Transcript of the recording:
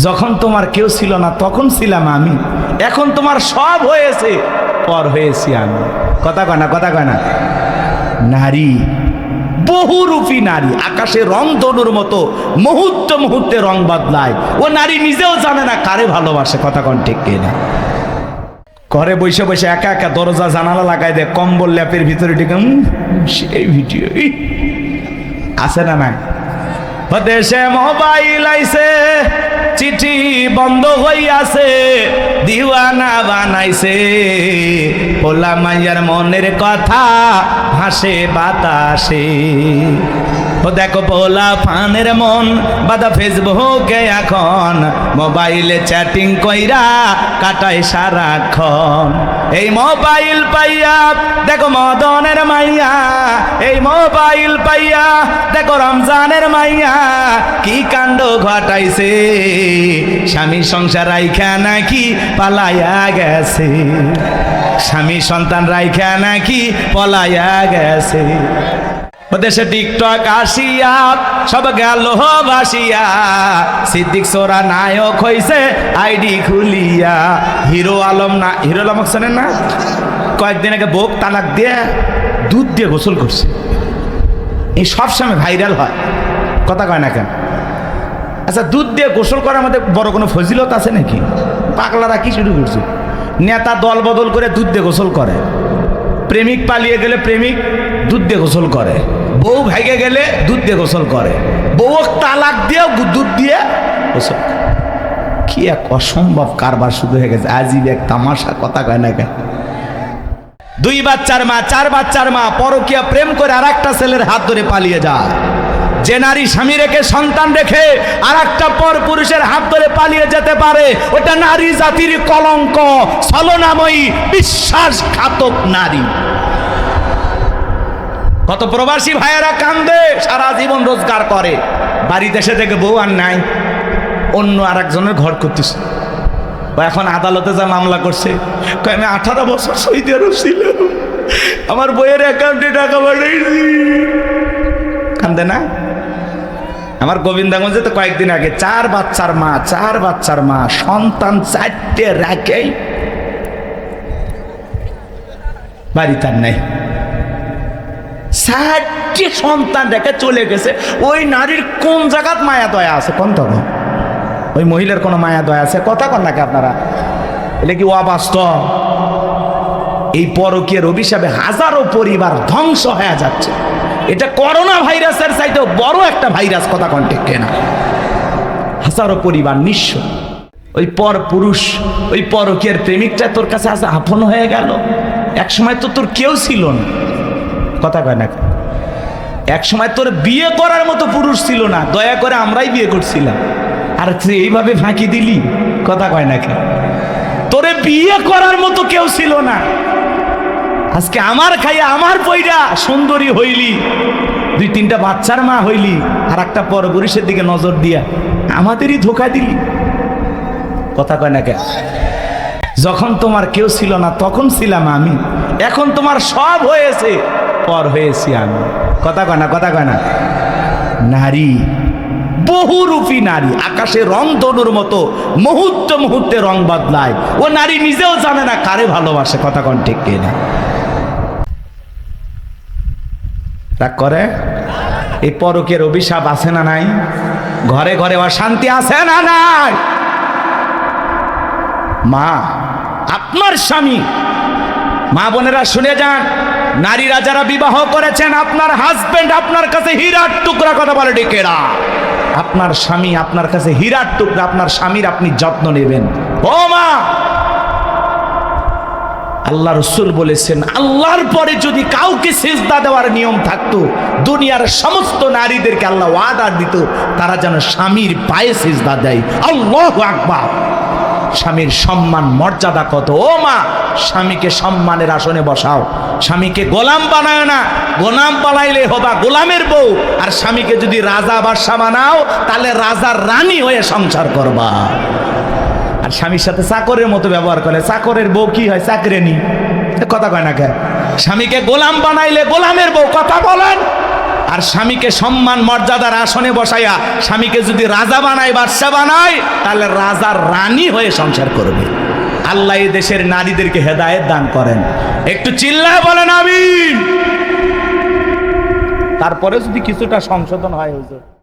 যখন তোমার কেউ ছিল না তখন ছিলাম আমি, এখন তোমার সব হয়েছে, পর হয়েছি আমি। কথা কয় না, কথা কয় না। নারী বহুরূপী নারী, আকাশে রং ধনুর মতো মুহূর্তে মুহূর্তে রং বদলায়। ও নারী নিজেও জানে না কারে ভালোবাসে। কথা কন ঠিক কিনা? ঘরে বসে বসে একা একা দরজা জানালা লাগাই দেয়, কম্বল ল্যাপের ভিতরে ঢুকে সেই ভিডিও আছে না? না, দেশে মোবাইল আইছে, চিঠি বন্ধ হইয়াছে, দিওয়ানা বানাইছে, ওলা মাইয়ার মনের কথা ভাসে বাতাসে। ও দেখো পোলা ফানের মন বাদা ফেসবুকে এখন, মোবাইলে চ্যাটিং কইরা কাটায় সারাক্ষণ। এই মোবাইল পাইয়া দেখো মদনের মাইয়া, এই মোবাইল পাইয়া দেখো রমজানের মাইয়া কি কাণ্ড ঘটাইছে, স্বামী সংসার রাইখা নাকি পালাইয়া গেছে, স্বামী সন্তান রাইখা নাকি পলাইয়া গেছে। দেশে টিকটক আসিয়া সব গেল ভাসিয়া, সিদ্দিক সোরা নায়ক হইছে আইডি খুলিয়া। হিরো আলম না, হিরো আলম শোনেন না, কয়েকদিন আগে বউ তালাক দিয়ে দুধ দিয়ে গোসল করছে। এই সবসময় ভাইরাল হয়, কথা কয় না কেন? আচ্ছা, দুধ দিয়ে গোসল করার মধ্যে বড় কোনো ফজিলত আছে নাকি? পাগলারা কি শুরু করছে? নেতা দল বদল করে দুধ দিয়ে গোসল করে, প্রেমিক পালিয়ে গেলে প্রেমিক দুধ দিয়ে গোসল করে, বউ ভাইগে গেলে দুধ দিয়ে গোসল করে, বউ তালাক দিয়েও দুধ দিয়ে গোসল করে। কি এক অসম্ভব কারবার শুরু হয়ে গেছে, আজীব এক তামাশা। কথা কয় না কেন? 2 বাচ্চার মা, 4 বাচ্চার মা পরকীয়া প্রেম করে আর একটা ছেলের হাত ধরে পালিয়ে যায়। যে নারী স্বামী রেখে সন্তান রেখে আর একটা পর পুরুষের হাত ধরে পালিয়ে যেতে পারে, ওটা নারী জাতির কলঙ্ক, ছলনাময়ী বিশ্বাসঘাতক নারী। কত প্রবাসী ভাইয়েরা কান্দে, সারা জীবন রোজগার করে, বাড়ি দেশে থেকে বউ আর নাই, অন্য আর একজনের ঘর করতেছে। এখন আদালতে যা মামলা করছে, আমি 18 বছর সৌদি আরব ছিলাম, আমার বইয়ের অ্যাকাউন্টে টাকা পাঠাইছি। কান্দে না? আমার গোবিন্দাগঞ্জে তো কয়েকদিন আগে 4 বাচ্চার মা, 4 বাচ্চার মা, সন্তান 4টে রাখেই বাড়ি তার নাই, 4টে সন্তান রেখে চলে গেছে। ওই নারীর কোন জায়গাত মায়া দয়া আছে? কোন তখন ওই মহিলার কোনো মায়া দয়া আছে? কথা কন নাকি আপনারা? এটা কি অবাস্তব? এই পরকীয়ার অভিশাপে হাজারো পরিবার ধ্বংস হয়ে যাচ্ছে। এটা করোনা ভাইরাসের চাইতেও বড় একটা ভাইরাস। কথা কন ঠিক কিনা? হাজারো পরিবার নিঃস্ব। ওই পর পুরুষ, ওই পরকীয়ার প্রেমিকটা তোর কাছে আসে আপন হয়ে গেল। এক সময় তো তোর কেউ ছিল না। কথা কয় না? এক সময় তোর বিয়ে করার মতো পুরুষ ছিল না, দয়া করে আমরাই বিয়ে করছিলাম, আর তুই এইভাবে ফাঁকি দিলি। কথা কয় না কেন? তোরে বিয়ে করার মতো কেউ ছিল না, আজকে আমার খাইয়া আমার পয়রা সুন্দরী হইলি, 2-3টা বাচ্চার মা হইলি, আর একটা পরপুরুষের দিকে নজর দিয়া আমাদেরই ধোকা দিলি। কথা কয় না কেন? যখন তোমার কেউ ছিল না তখন ছিলাম আমি, এখন তোমার সব হয়েছে, পর হয়েছি আমি। কথা কয় না, কথা কয় না। নারী বহুরূপী নারী, আকাশে রং ধনুর মতো মুহূর্তে মুহূর্তে রং বদলায়। ও নারী নিজেও জানে না কারে ভালোবাসে। কথা কন ঠিক কিনা? রাগ করে? এই পরকীয়ার অভিশাপ আছে না নাই? ঘরে ঘরে অশান্তি আছে না নাই? মা, আপনার স্বামী, মা বোনেরা শুনে যান, নারীরা যারা বিবাহ করেছেন, আপনার হাজবেন্ড আপনার কাছে হীরার টুকরা। কথা বলে ডেকেরা, আপনার স্বামী আপনার কাছে হীরার টুকরা। আপনার স্বামীর আপনি যত্ন নেবেন। ও মা, আল্লাহ রাসূল বলেছেন, আল্লাহর পরে যদি কাউকে সিজদা দেওয়ার নিয়ম থাকতো, দুনিয়ার সমস্ত নারীদেরকে আল্লাহ ওয়াদা দিত তারা যেন স্বামীর পায়ে সিজদা দেয়। আল্লাহু আকবার। স্বামীর সম্মান মর্যাদা কত! ও মা, স্বামীকে সম্মানের আসনে বসাও, স্বামীকে গোলাম বানায় না। গোলাম বানাইলে হবা গোলামের বউ, আর স্বামীকে যদি রাজা বাদশা বানাও তাহলে রাজার রানী হয়ে সংসার করবা। আর স্বামীর সাথে চাকরের মতো ব্যবহার করে, চাকরের বউ কি হয়? চাকরেনি। কথা কয় না কেন? স্বামীকে গোলাম বানাইলে গোলামের বউ। কথা বলেন, আর স্বামীকে সম্মান মর্যাদার আসনে বসাইয়া স্বামীকে যদি রাজা বানায়, বাদশা বানায়, তাহলে রাজার রানী হয়ে সংসার করবে। আল্লাহ এই দেশের নারীদেরকে হেদায়েত দান করেন। একটু চিল্লায় বলেন আমিন। তারপরে যদি কিছুটা সংশোধন হয় হুজুর।